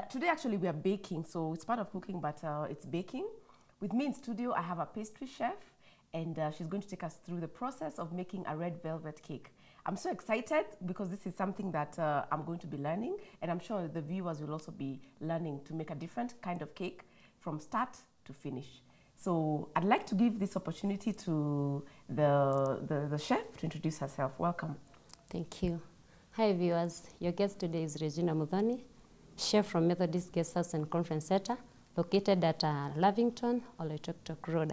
today actually we are baking, so it's part of cooking, but it's baking. With me in studio, I have a pastry chef, and she's going to take us through the process of making a red velvet cake. I'm so excited because this is something that I'm going to be learning, and I'm sure the viewers will also be learning to make a different kind of cake from start to finish. So I'd like to give this opportunity to the chef to introduce herself. Welcome. Thank you. Hi viewers, your guest today is Regina Mudhoni, chef from Methodist Guest House and Conference Center, located at Lavington, Oloitoktok Road.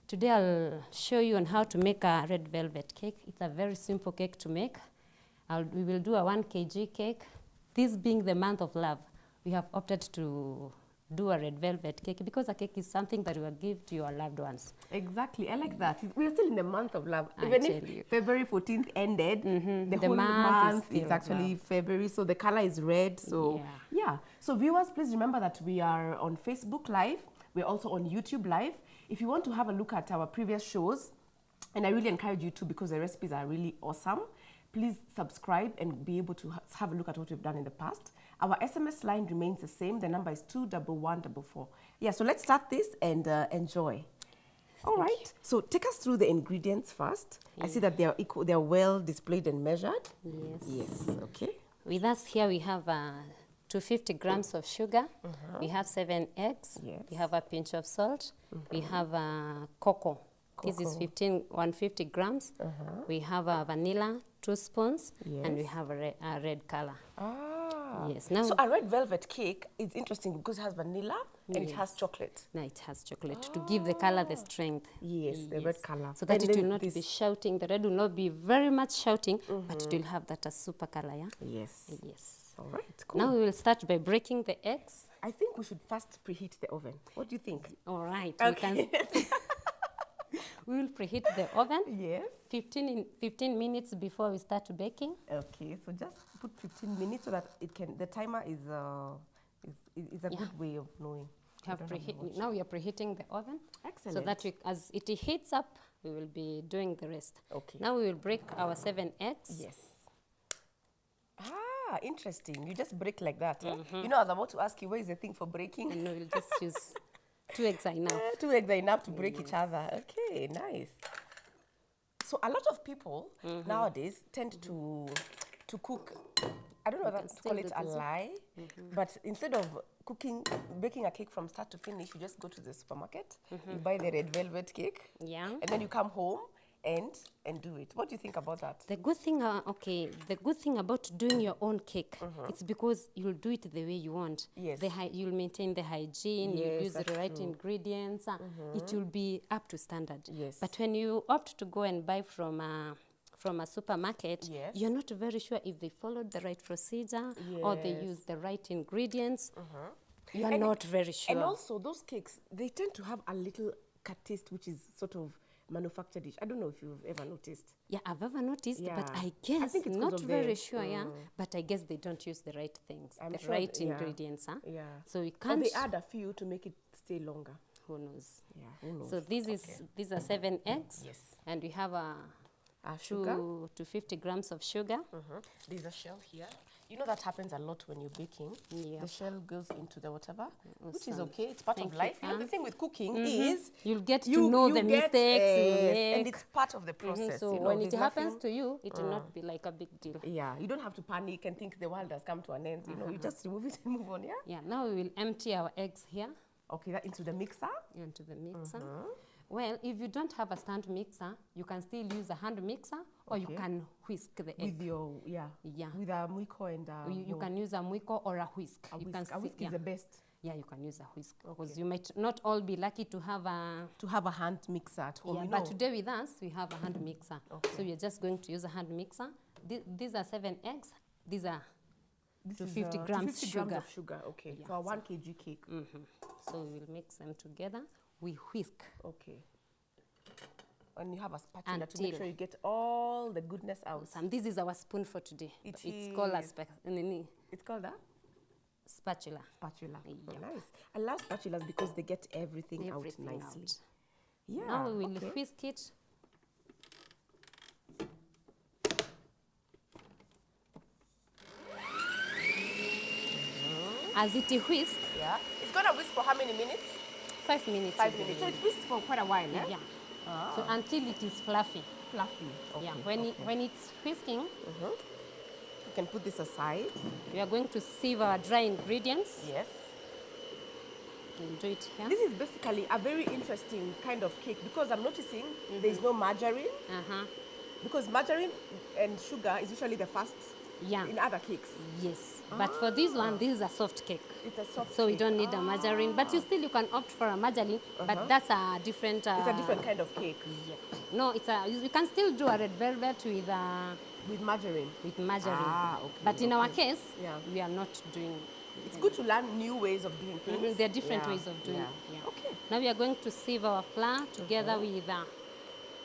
Today I'll show you on how to make a red velvet cake. It's a very simple cake to make. We will do a 1 kg cake. This being the month of love, we have opted to do a red velvet cake because a cake is something that you will give to your loved ones. Exactly, I like that. We are still in the month of love. I Even tell if you. February 14th ended, the whole month month is is still actually love. February, so the color is red. So yeah. So viewers, please remember that we are on Facebook Live. We're also on YouTube Live. If you want to have a look at our previous shows, and I really encourage you to because the recipes are really awesome, please subscribe and be able to have a look at what we've done in the past. Our SMS line remains the same. The number is 21144. Yeah, so let's start this and enjoy. All right. So take us through the ingredients first. I see that they are equal. They are well displayed and measured. Yes. Yes. Okay. With us here we have 250 grams of sugar. We have 7 eggs. Yes. We have a pinch of salt. We have cocoa. This is 150 grams. We have vanilla, 2 spoons, and we have a red color. Yes. Now, so a red velvet cake is interesting because it has vanilla and it has chocolate. now it has chocolate to give the color the strength. Yes, the red color. So that And it then will not be shouting. The red will not be very much shouting, but it will have that super color, yeah? Yes. Yes. All right, cool. Now we will start by breaking the eggs. I think we should first preheat the oven. What do you think? All right. Okay. We will preheat the oven. Yes. 15 minutes before we start baking. Okay, so just put 15 minutes so that it can. The timer is a good way of knowing. Now we are preheating the oven. Excellent. So that as it heats up, we will be doing the rest. Okay. Now we will break our 7 eggs. Yes. Ah, interesting. You just break like that. You know, I was about to ask you, where is the thing for breaking? And we'll just use 2 eggs are enough. 2 eggs are enough to break each other. Okay, nice. So a lot of people nowadays tend to cook. I don't know if to call it a lie, but instead of baking a cake from start to finish, you just go to the supermarket, you buy the red velvet cake, and then you come home and do it. What do you think about that? The good thing, the good thing about doing your own cake, it's because you'll do it the way you want. Yes. You'll maintain the hygiene, Yes, you'll use the right ingredients, it will be up to standard. Yes. But when you opt to go and buy from a supermarket, you're not very sure if they followed the right procedure or they used the right ingredients. You're not very sure. And also, those cakes, they tend to have a little cut taste, which is sort of manufactured-ish. I don't know if you've ever noticed. Yeah, I've ever noticed, but I guess I think it's not very the, sure, but I guess they don't use the right things, I'm the sure right yeah. ingredients, Yeah. So you Or can't. they add a few to make it stay longer. Who knows? Yeah, who knows? So these are 7 eggs. Yes. And we have sugar. 250 grams of sugar. There's a shell here. You know that happens a lot when you're baking. Yeah. The shell goes into the whatever, which is Awesome. okay. It's part of Thank life. you, You know, the thing with cooking is You'll get to know the mistakes you make. and it's part of the process. So you know, when it there's happens nothing- to you, it will not be like a big deal. yeah, you don't have to panic and think the world has come to an end. You know, you just remove it and move on. Yeah. Yeah, now we will empty our eggs here Okay, that into the mixer. into the mixer. Well, if you don't have a stand mixer, you can still use a hand mixer or you can whisk the egg. With your with a mwiko and You can use a mwiko or a whisk. a You whisk. can A whisk is the best. Yeah, you can use a whisk because you might not all be lucky to have a hand mixer at home. yeah, you but know. today with us we have a hand mixer. So we're just going to use a hand mixer. These are 7 eggs. These are This 250 is, grams 250 sugar. grams of sugar. Okay, for a 1 kg cake. So we'll mix them together. We whisk. Okay. And you have a spatula to make Until- sure you get all the goodness out. This is our spoon for today. It It's called a is. It's called a spatula. spatula. Yeah. Nice. I love spatulas because they get everything out nicely. out. Yeah. Now we will okay. whisk it. as it whisks. Yeah. It's going to whisk for how many minutes? 5 minutes. 5 minutes. So it whisks for quite a while, eh? Yeah. So until it is fluffy. Fluffy. Okay. Yeah. When it's whisking, you can put this aside. we are going to sieve our dry ingredients. Yes. We'll do it here. This is basically a very interesting kind of cake because I'm noticing there's no margarine. Because margarine and sugar is usually the first in other cakes. Yes. But for this one, this is a soft cake. It's a soft So cake. we don't need a margarine. But you can opt for a margarine, but that's a different... it's a different kind of cake. Yeah. No, you can still do a red velvet with... with margarine. With margarine. Okay. But in our case, yeah, we are not doing... It's good to learn new ways of doing things. There are different ways of doing it. Yeah. Okay. Now we are going to sieve our flour together with...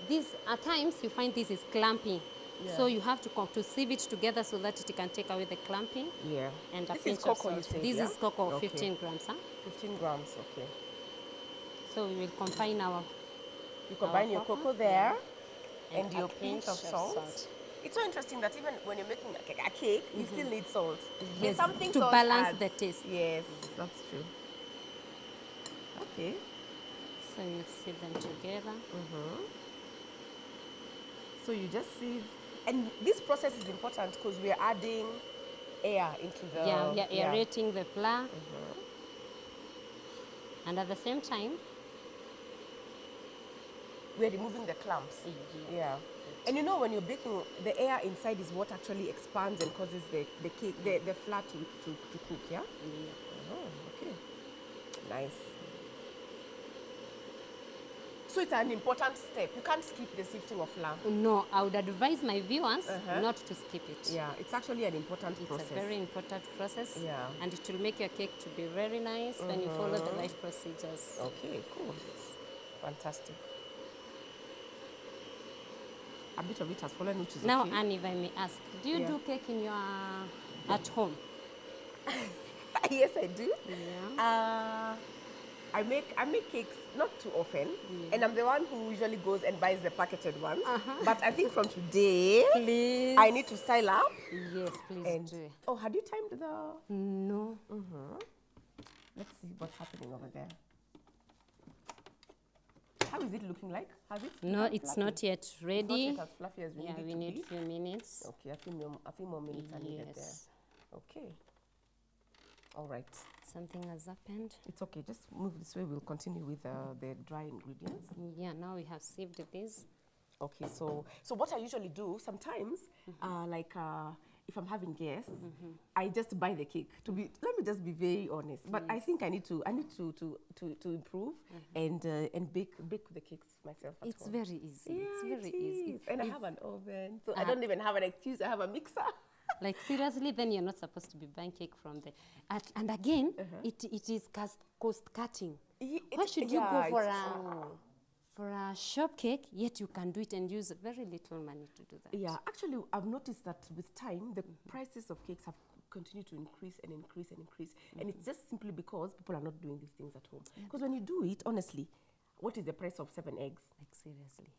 this, at times, you find this is clumpy. Yeah. So you have to sieve it together so that it can take away the clumping. Yeah. And this is cocoa, you said, This is cocoa, 15 grams. 15 grams, okay. So we will combine our... You combine your cocoa there and your pinch of salt. It's so interesting that even when you're making a cake, you still need salt. Yes, there's something to balance the taste. Yes, that's true. Okay. So you sieve them together. So you just sieve. And this process is important because we are adding air into the... Yeah, we are aerating the flour. And at the same time, we are removing the clumps. Yeah. And you know, when you're baking, the air inside is what actually expands and causes the cake, the flour to cook, yeah? Okay. Nice. So it's an important step. You can't skip the sifting of flour. No, I would advise my viewers not to skip it. Yeah, it's actually an important process. It's a very important process. Yeah. And it will make your cake to be very nice when you follow the right procedures. Okay, cool. Fantastic. A bit of it has fallen, which is now, okay. Anne, if I may ask, do you do cake in your at home? Yes, I do. Yeah. I make cakes not too often, and I'm the one who usually goes and buys the packeted ones. But I think from today, please, I need to style up. Yes, please do. Oh, had you timed the? No. Let's see what's happening over there. How is it looking like? Has it? No, it's fluffy? not yet ready. It's not yet as fluffy as we need it we to need be. a few minutes. Okay, a few more minutes are needed there. Okay. All right. Something has happened. It's okay. Just move this way. We'll continue with the dry ingredients. Yeah, now we have sieved this. Okay, so what I usually do sometimes, if I'm having guests, I just buy the cake. Let me just be very honest. But I think I need to improve and bake the cakes myself at home. It's very easy. Yeah, it's very easy. And I have an oven, so I don't even have an excuse. I have a mixer. Like seriously, then you're not supposed to be buying cake from the... and again, it is cost cutting. Why should you go for a shop cake, yet you can do it and use very little money to do that? Yeah, actually, I've noticed that with time, the prices of cakes have continued to increase and increase and increase. And it's just simply because people are not doing these things at home. Because when you do it, honestly, what is the price of 7 eggs? Like seriously.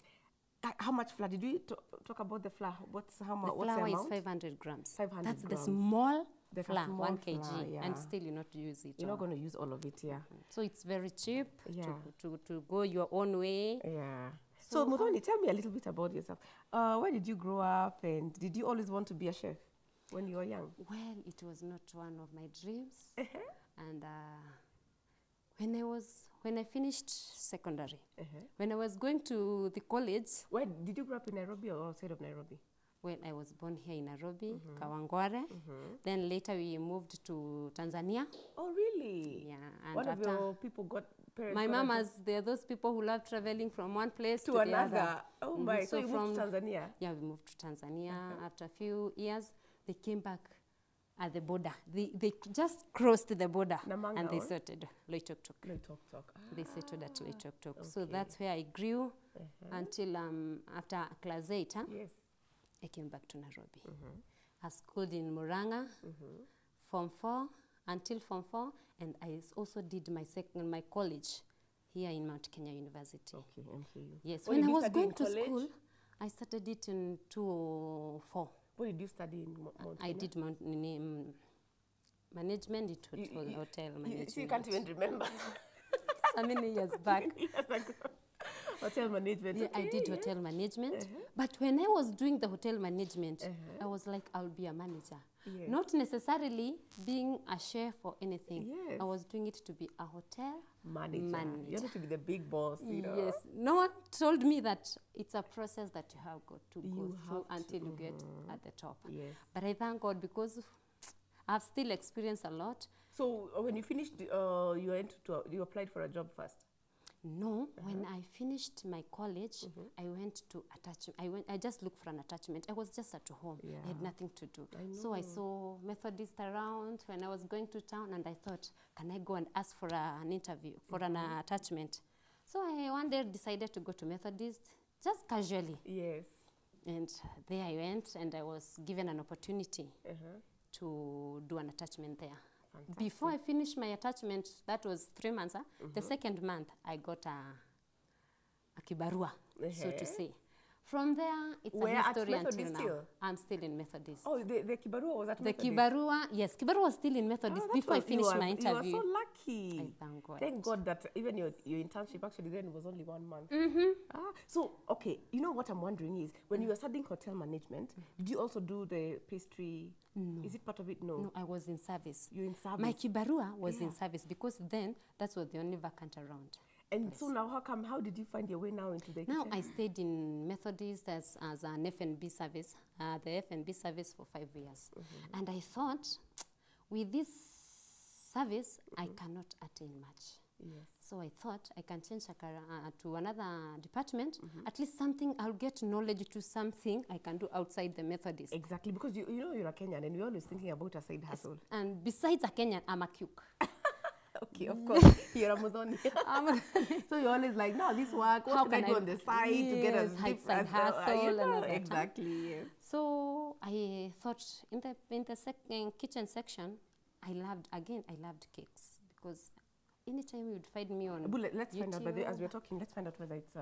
How much flour? Did we talk about the flour? What's the amount? The flour is 500 grams. 500 That's grams. the small flour, small 1 kg, flour, yeah. and still you're not use it. You're not going to use all of it, yeah. So it's very cheap Yeah. to go your own way. Yeah. So Muthoni, tell me a little bit about yourself. Where did you grow up, and did you always want to be a chef when you were young? Well, it was not one of my dreams. And when I finished secondary, when I was going to the college. Where did you grow up, in Nairobi or outside of Nairobi? Well, I was born here in Nairobi, Kawangware. Then later we moved to Tanzania. Oh, really? Yeah. And one of your people got parents. My mamas, they're those people who love traveling from one place to another. The other. Oh my! So you moved to Tanzania? Yeah, we moved to Tanzania. After a few years, they came back at the border. They just crossed the border Namanga, and they settled Loitoktok. They settled at Loitoktok. Okay. So that's where I grew until after class 8. Yes. I came back to Nairobi. I schooled in Muranga, Form 4 until Form 4, and I also did my college here in Mount Kenya University. Okay, MKU. Yes, when I was going to school, I started it in 2004. What did you study in Mount Kenya? I did management, it was hotel management. So you can't even remember. So many years back. Years ago. Hotel management. Yeah, Okay, I did hotel management. But when I was doing the hotel management, I was like, I'll be a manager. Yes. Not necessarily being a chef or anything. Yes. I was doing it to be a hotel manager. You wanted to be the big boss, you know. Yes. No one told me that it's a process that you have got to go through until you get at the top. Yes. But I thank God because I've still experienced a lot. So when you finished, you applied for a job first? No, when I finished my college, I went to attachment. I just looked for an attachment. I was just at home. I had nothing to do. So I saw Methodist around when I was going to town, and I thought, can I go and ask for an interview, for an attachment? So I one day decided to go to Methodist, just casually. Yes. And there I went, and I was given an opportunity to do an attachment there. Fantastic. Before I finished my attachment, that was 3 months, the second month, I got a kibarua, so to say. From there, it's a history until now. I'm still in Methodist. Oh, the kibarua was at Methodist? The kibarua, yes, kibarua was still in Methodist before I finished my interview. You were so lucky. I thank God. Thank God that even your internship actually then was only 1 month. So, okay, you know what I'm wondering is, when you were studying hotel management, did you also do the pastry? No. Is it part of it? No. No, I was in service. You're in service? My kibarua was in service because then that was the only vacant around. And so now, how did you find your way now into the kitchen? Now I stayed in Methodist as an F&B service, the F&B service for 5 years. And I thought, with this service, I cannot attain much. Yes. So I thought I can change to another department, at least something, I'll get knowledge to something I can do outside the Methodist. Exactly, because you know you're a Kenyan and you're always thinking about a side hustle. And besides a Kenyan, I'm a cook. Okay, of course. You're a Muzoni. So you're always like, no, this work, what can I do on the side to get a side hustle and exactly, yes. So I thought in the kitchen section, I loved cakes because anytime you'd find me on let's YouTube, find out, but as we're talking, let's find out whether it's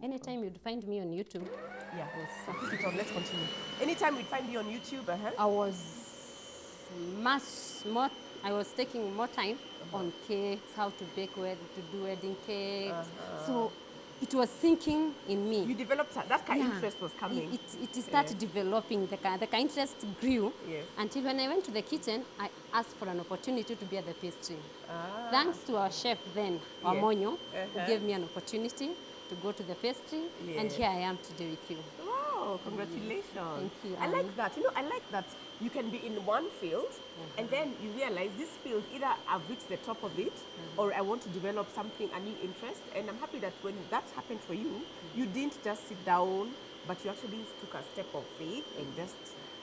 anytime you'd find me on YouTube. Yeah, so keep it on, let's continue. Anytime you'd find me on YouTube, I was much more. I was taking more time on cakes, how to bake, to do wedding cakes. So it was sinking in me. You developed that kind of interest was coming. It started developing. The interest grew until when I went to the kitchen, I asked for an opportunity to be at the pastry. Thanks to our chef then, Wamonyo, who gave me an opportunity to go to the pastry, and here I am today with you. Wow, congratulations. Thank you. I like that. You know, I like that you can be in one field and then you realize this field, either I've reached the top of it or I want to develop something, a new interest. And I'm happy that when that happened for you, you didn't just sit down, but you actually took a step of faith and just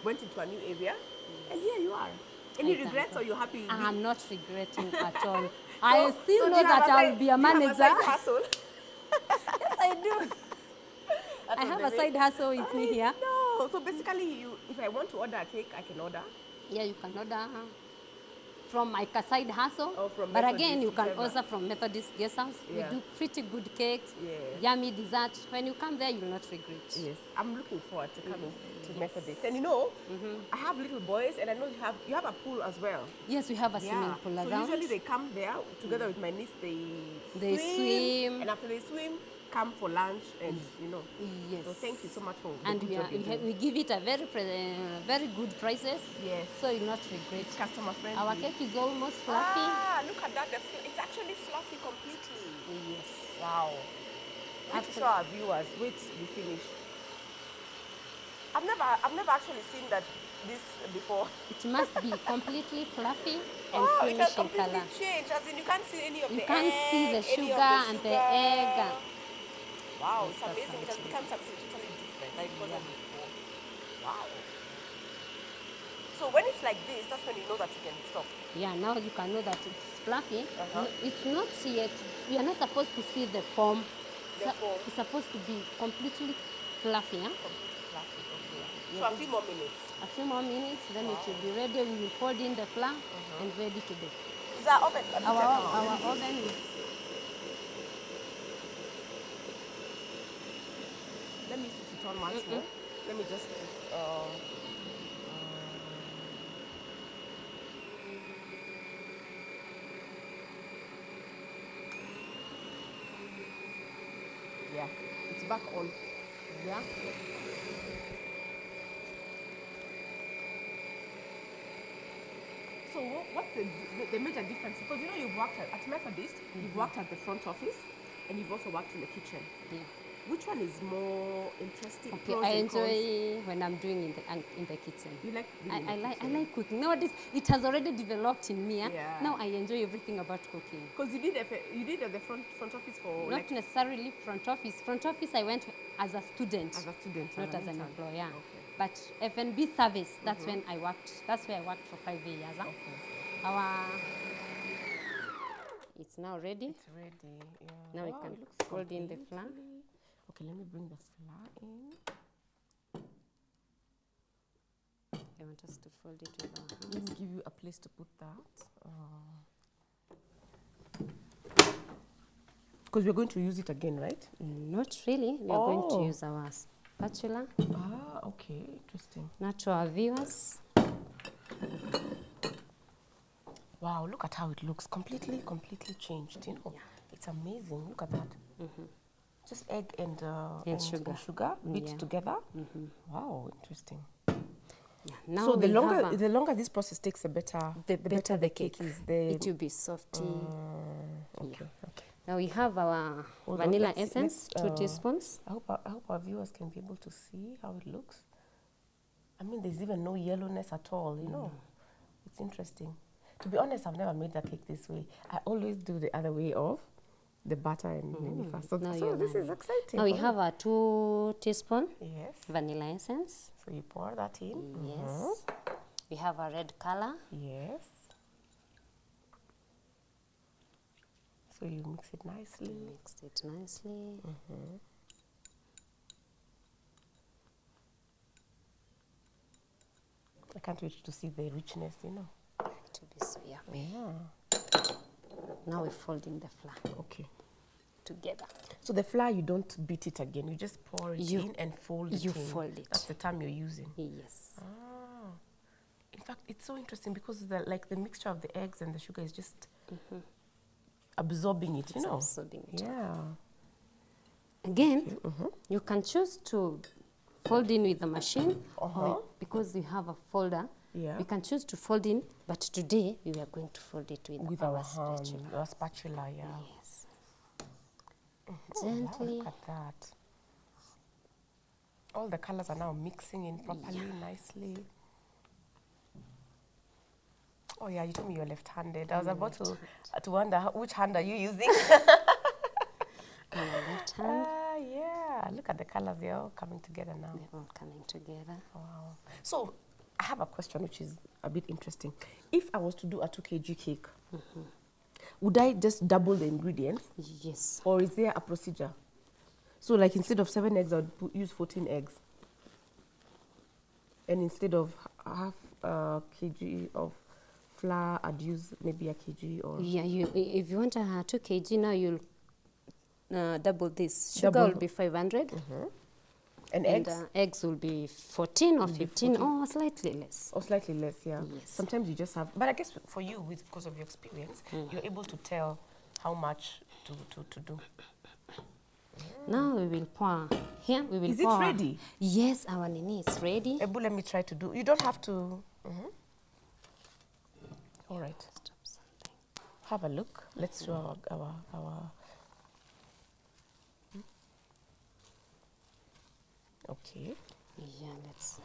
went into a new area. And here you are. Any regrets or you're happy? I'm not regretting at all. I still know that I'll be a manager. Yes, I do. I have a side hustle with me here. No, so basically, if I want to order a cake, I can order. Yeah, you can order from my side hustle. Or from but Methodist, again, you can order from Methodist Guest House. We do pretty good cakes, yummy dessert. When you come there, you will not regret. Yes, I'm looking forward to coming to Methodist. And you know, I have little boys, and I know you have a pool as well. Yes, we have a swimming pool around. So usually they come there together with my niece. They swim, and after they swim, come for lunch, and you know. Yes. So thank you so much for. And we give it a very good prices. Yes. So you'll not regret. It's customer friendly. Our cake is almost fluffy. Ah, look at that! It's actually fluffy completely. Yes. Wow. Let's show our viewers. Wait, we finish. I've never actually seen this before. It must be completely fluffy and it has creamish in completely color. changed. As in, you can't see any of the egg. You can't see the sugar and the egg. Wow, it's amazing. It has become something totally different. Like it wasn't before. Wow. So when it's like this, that's when you know that you can stop. Yeah, now you can know that it's fluffy. It's not yet. We are not supposed to see the foam. It's supposed to be completely fluffy. Completely fluffy. Okay. So a few more minutes. A few more minutes, then it will be ready. We will fold in the flour and ready to bake. Is our oven? Our oven is. Let me switch it on once more. Let me just. there. It's back on. Yeah. So what's the major difference? Because you know you've worked at Methodist, you've worked at the front office, and you've also worked in the kitchen. Yeah. Which one is more interesting? Okay, I enjoy when I'm doing in the kitchen. You like I like cooking. Nowadays, it has already developed in me. Yeah. Now I enjoy everything about cooking. Because you did at the front office for Not necessarily front office. Front office I went as a student. As a student, not as an employer. Okay. But F&B service, that's when I worked. That's where I worked for 5 years. Okay. It's now ready. It's ready. Yeah. Now we can fold in the flour. Okay, let me bring the flour in. I want us to fold it with our hands. Let me give you a place to put that. Because we're going to use it again, right? Not really. We are going to use our spatula. Ah, okay. Interesting. Now to our viewers. Wow, look at how it looks. Completely changed, you know. Yeah. It's amazing. Look at that. Just egg and sugar beat together. Wow, interesting. Yeah. Now so the longer this process takes, the better the cake is. It will be softy. Okay. Now we have our vanilla essence, 2 teaspoons. I hope our viewers can be able to see how it looks. I mean, there's even no yellowness at all, you know. It's interesting. To be honest, I've never made the cake this way. I always do the other way of the butter and maybe first. So this is exciting. Now we have our 2 teaspoons vanilla essence. So you pour that in. Yes. We have a red color. Yes. So you mix it nicely. I can't wait to see the richness, you know. It will be so yummy. Yeah. Now we fold in the flour. Okay. Together. So the flour, you don't beat it again. You just pour it in and fold it in. You fold it. That's the time you're using. Yes. Ah. In fact, it's so interesting because the mixture of the eggs and the sugar is just absorbing it, you know. Absorbing it. Yeah. Again, you can choose to fold in with the machine, or because we have a folder, we can choose to fold in, but today we are going to fold it with our spatula. Our spatula, yeah. Yes. Gently. Wow, look at that. All the colors are now mixing in properly, nicely. Oh yeah, you told me you're left-handed. I was about to wonder which hand are you using? Left hand. Yeah, look at the colors. They're all coming together now. They're all coming together. Wow. So I have a question which is a bit interesting. If I was to do a 2 kg cake, would I just double the ingredients? Yes. Or is there a procedure? So like instead of 7 eggs, I would use 14 eggs. And instead of half a kg of flour, I'd use maybe a kg or... Yeah, if you want a 2 kg, now you'll double this. Sugar will be 500. And eggs? Eggs will be 14 or 15 or slightly less. Or slightly less, yeah. Yes. Sometimes you just have... But I guess for you, because of your experience, you're able to tell how much to do. Now we will pour. Here we will pour. Is it ready? Yes, our nini is ready. Ebu, let me try to do. You don't have to... All right. Stop something. Have a look. Let's do our Okay. Yeah, let's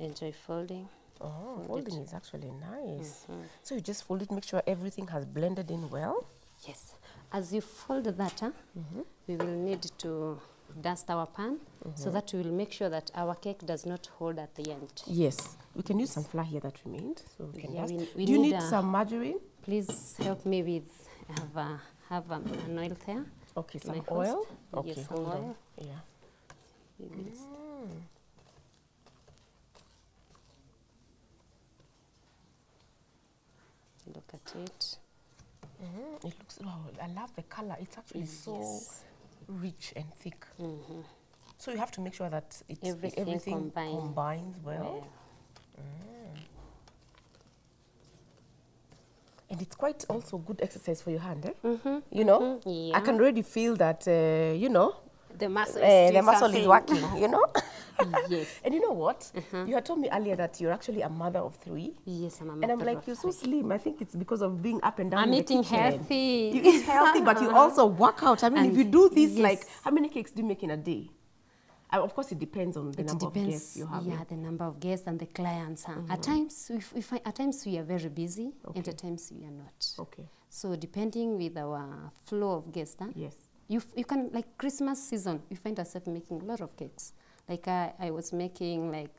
enjoy folding. Oh, folding is actually nice. So you just fold it, make sure everything has blended in well. Yes. As you fold that, we will need to dust our pan so that we will make sure that our cake does not hold at the end. Yes. We can use some flour here that remained. So we can dust. We do you need some margarine? Please help me with, have an oil there. Okay, some oil? Okay, yes, some oil. Yeah. Look at it. It looks, wow, I love the color. It's actually so rich and thick. So you have to make sure that everything combines well. And it's quite also good exercise for your hand, You know? Yeah. I can already feel that, you know, The muscle is working, you know? Yes. And you know what? You had told me earlier that you're actually a mother of 3. Yes, I'm a mother And I'm like, of you're 3. so slim. I think it's because of being up and down I'm in the eating kitchen. healthy. You eat healthy, but you also work out. I mean, if you do this, like, how many cakes do you make in a day? Of course, it depends on the number of guests you have. Yeah, the number of guests and the clients. At times, at times we are very busy, and at times we are not. Okay. So depending with our flow of guests, Yes. You can, like Christmas season, you find yourself making a lot of cakes. Like I was making like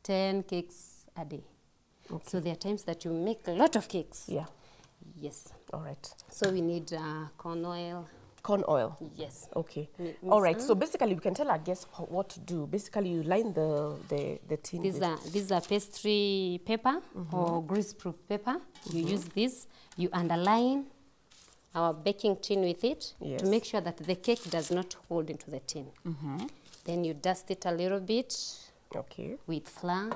10 cakes a day. Okay. So there are times that you make a lot of cakes. Yeah. Yes. All right. So we need corn oil. Corn oil? Yes. Okay. All right. So basically, we can tell our guests what to do. Basically, you line the tin. These are pastry paper or grease-proof paper. You use this. You underline our baking tin with it to make sure that the cake does not hold into the tin. Then you dust it a little bit with flour.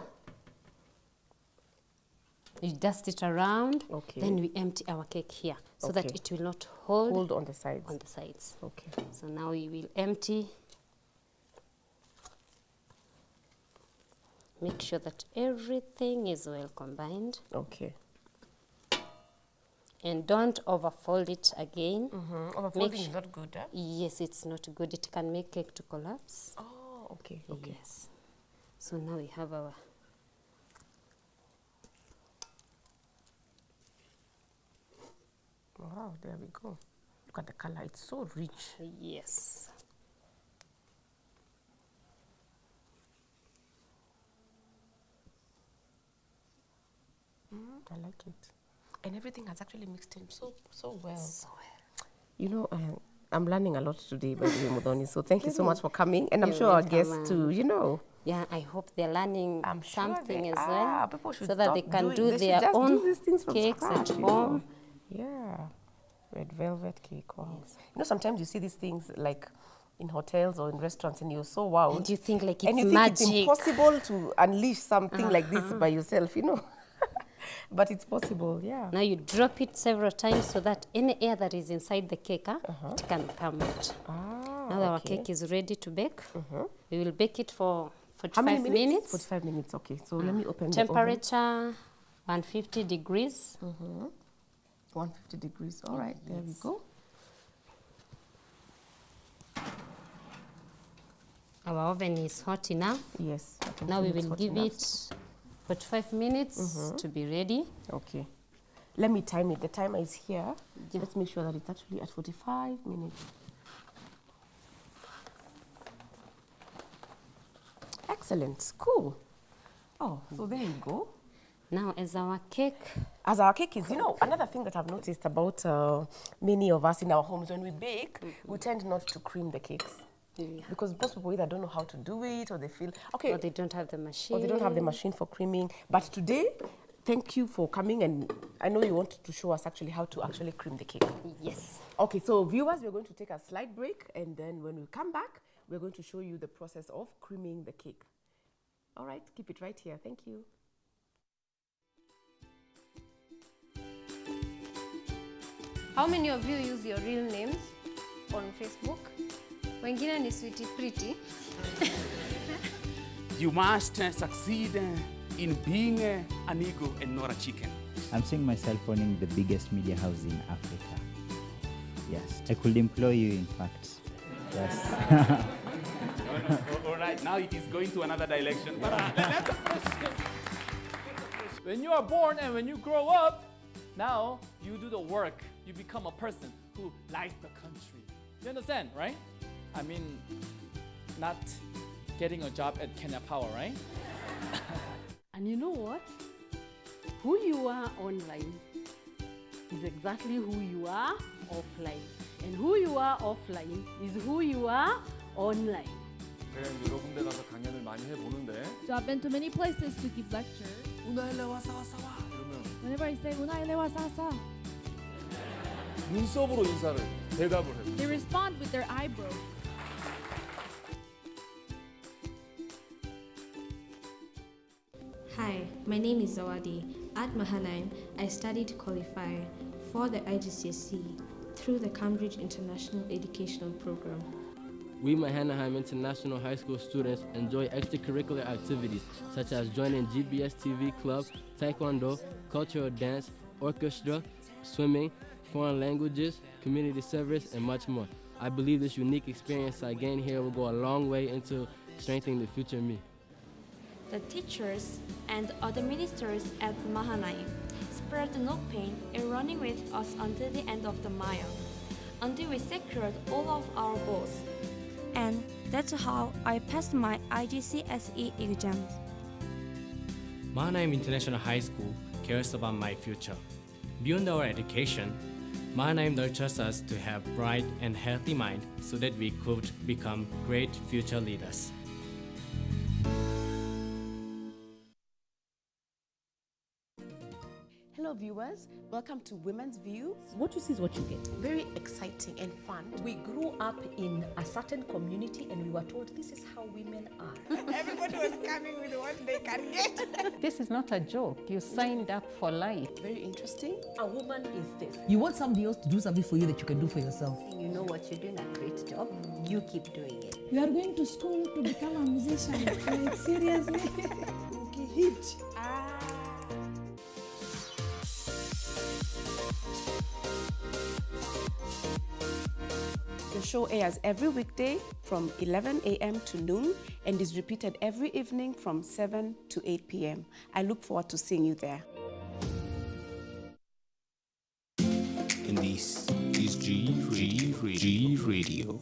You dust it around. Then we empty our cake here so that it will not hold on the sides. On the sides. Okay. So now we will empty. Make sure that everything is well combined. Okay. And don't overfold it again. Overfolding is not good, Yes, it's not good. It can make cake to collapse. Oh, okay. Okay. Yes. So now we have our... Wow, there we go. Look at the color. It's so rich. Yes. I like it. And everything has actually mixed in so well. So well. You know, I'm learning a lot today by the way, Mudhoni. So thank you so much for coming. And I'm sure our guests too, you know. Yeah, I hope they're learning something as well. People should so that they can do their own cakes at home. Yeah. Red velvet cake, wow. Yes. You know, sometimes you see these things like in hotels or in restaurants and you're so wow. And you think like it's and you magic. think it's impossible to unleash something like this by yourself, you know. But it's possible, yeah. Now you drop it several times so that any air that is inside the cake, it can come out. Now our cake is ready to bake. We will bake it for 45 minutes. 45 minutes, okay. So let me open temperature 150 degrees. 150 degrees, all right, there we go. Our oven is hot enough. Yes. Now we will give it 45 minutes to be ready. Okay. Let me time it. The timer is here. Let's make sure that it's actually at 45 minutes. Excellent. Cool. Oh, so there you go. Now, as our cake is, you know, another thing that I've noticed about many of us in our homes, when we bake, we tend not to cream the cakes. Yeah. Because most people either don't know how to do it, or they feel, okay. Or they don't have the machine. Or they don't have the machine for creaming. But today, thank you for coming, and I know you wanted to show us actually how to actually cream the cake. Yes. Okay, so viewers, we're going to take a slight break, and then when we come back, we're going to show you the process of creaming the cake. All right, keep it right here. Thank you. How many of you use your real names on Facebook? Wengine ni Sweetie Pretty. You must succeed in being an eagle and not a chicken. I'm seeing myself owning the biggest media house in Africa. Yes, I could employ you, in fact. Yes. All right, now it is going to another direction. But that's a question. When you are born and when you grow up, now you do the work. You become a person who likes the country. You understand, right? I mean, not getting a job at Kenya Power, right? And you know what? Who you are online is exactly who you are offline. And who you are offline is who you are online. 여러 군데 가서 강연을 많이 해보는데 So I've been to many places to give lectures. 우나일레 와서 이러면 Whenever I say 우나일레 와서, 눈썹으로 인사를 대답을 해. they respond with their eyebrows. Hi, my name is Zawadi. At Mahanaim, I studied to qualify for the IGCSE through the Cambridge International Educational Program. We Mahanaim International High School students enjoy extracurricular activities such as joining GBS TV Club, Taekwondo, cultural dance, orchestra, swimming, foreign languages, community service, and much more. I believe this unique experience I gained here will go a long way into strengthening the future me. The teachers and other ministers at Mahanaim spared no pain in running with us until the end of the mile, until we secured all of our goals. And that's how I passed my IGCSE exams. Mahanaim International High School cares about my future. Beyond our education, Mahanaim nurtures us to have bright and healthy mind so that we could become great future leaders. Hello viewers, welcome to Women's View. What you see is what you get. Very exciting and fun. We grew up in a certain community and we were told this is how women are. Everybody was coming with what they can get. This is not a joke. You signed up for life. Very interesting. A woman is this. You want somebody else to do something for you that you can do for yourself. You know what you're doing, a great job. You keep doing it. You are going to school to become a musician. Like, seriously? Okay, hit. The show airs every weekday from 11 a.m. to noon and is repeated every evening from 7 to 8 p.m. I look forward to seeing you there. And this is G Radio.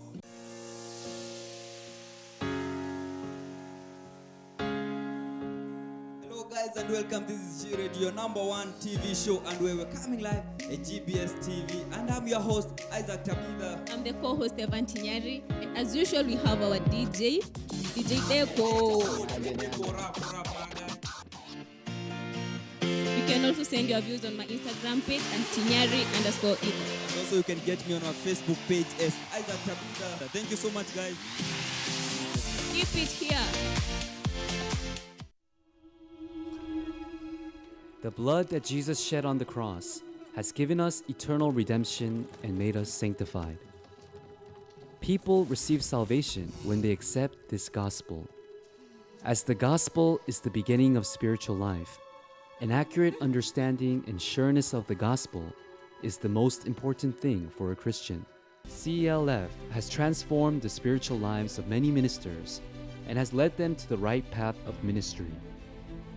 Hello guys and welcome. This is G Radio, #1 TV show, and we're coming live at GBS TV, and I'm your host Isaac Tabitha. I'm the co-host Evan Tinyari, and as usual we have our DJ Deco. You can also send your views on my Instagram page and Tinyari_Ethan. Also you can get me on our Facebook page as Isaac Tabitha. Thank you so much guys. Keep it here. The blood that Jesus shed on the cross has given us eternal redemption and made us sanctified. People receive salvation when they accept this gospel. As the gospel is the beginning of spiritual life, an accurate understanding and sureness of the gospel is the most important thing for a Christian. CELF has transformed the spiritual lives of many ministers and has led them to the right path of ministry.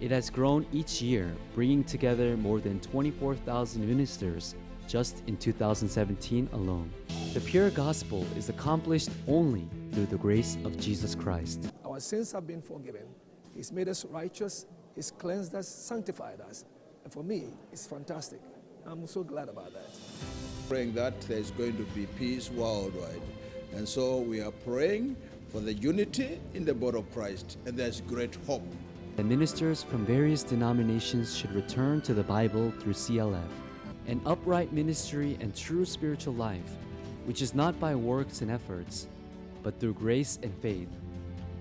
It has grown each year, bringing together more than 24,000 ministers just in 2017 alone. The pure gospel is accomplished only through the grace of Jesus Christ. Our sins have been forgiven. He's made us righteous. He's cleansed us, sanctified us. And for me, it's fantastic. I'm so glad about that. Praying that there's going to be peace worldwide. And so we are praying for the unity in the body of Christ, and there's great hope. The ministers from various denominations should return to the Bible through CLF, an upright ministry and true spiritual life, which is not by works and efforts, but through grace and faith,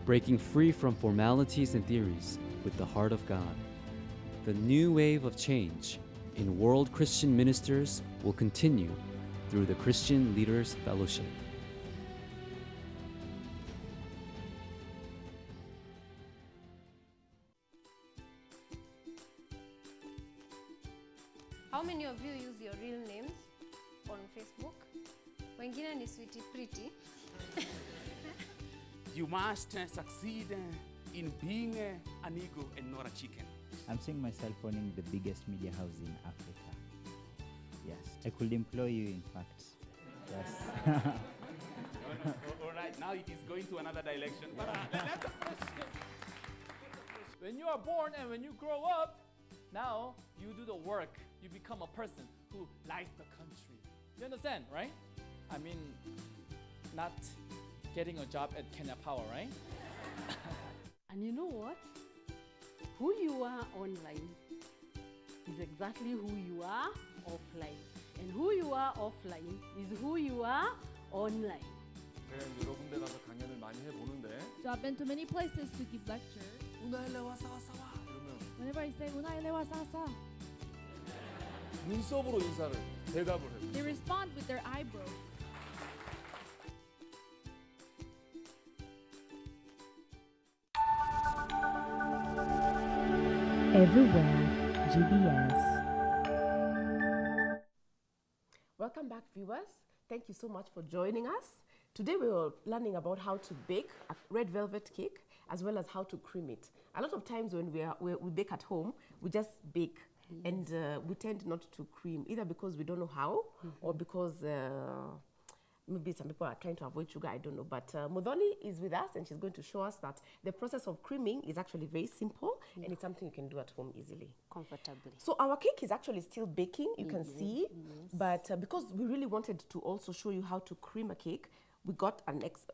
breaking free from formalities and theories with the heart of God. The new wave of change in world Christian ministers will continue through the Christian Leaders Fellowship. How many of you use your real names on Facebook? Wengine ni sweetie pretty. You must succeed in being an eagle and not a chicken. I'm seeing myself owning the biggest media house in Africa. Yes, I could employ you, in fact. Yes. All right, now it is going to another direction. But that's a question. When you are born and when you grow up, now you do the work. You become a person who likes the country. You understand, right? I mean, not getting a job at Kenya Power, right? And you know what? Who you are online is exactly who you are offline. And who you are offline is who you are online. 여러 군데 가서 강연을 많이 해보는데 So I've been to many places to give lectures. 우나엘레와 사와사와 이러면 Whenever I say 우나엘레와 사사, 눈썹으로 인사를 대답을 해요. They respond with their eyebrows. Everywhere GBS. Welcome back, viewers. Thank you so much for joining us. Today we are learning about how to bake a red velvet cake as well as how to cream it. A lot of times when we bake at home, we just bake and we tend not to cream, either because we don't know how or because maybe some people are trying to avoid sugar, I don't know. But Modoni is with us and she's going to show us that the process of creaming is actually very simple and it's something you can do at home easily. Comfortably. So our cake is actually still baking, you can see. But because we really wanted to also show you how to cream a cake, we got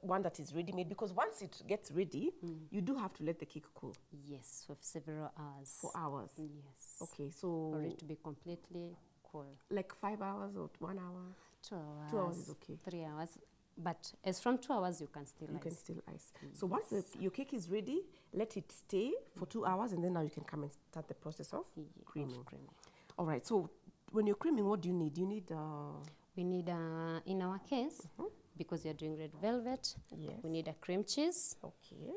one that is ready-made, because once it gets ready, you do have to let the cake cool. Yes, for several hours. For hours? Yes. Okay, so... For it to be completely cool. Like 5 hours or 1 hour? 2 hours. 2 hours is okay. 3 hours. But as from 2 hours, you can still ice. You can still ice. So once your cake is ready, let it stay for 2 hours, and then now you can come and start the process of creaming. All right, so when you're creaming, what do you need? You need... We need, in our case, because you're doing red velvet, we need a cream cheese. Okay.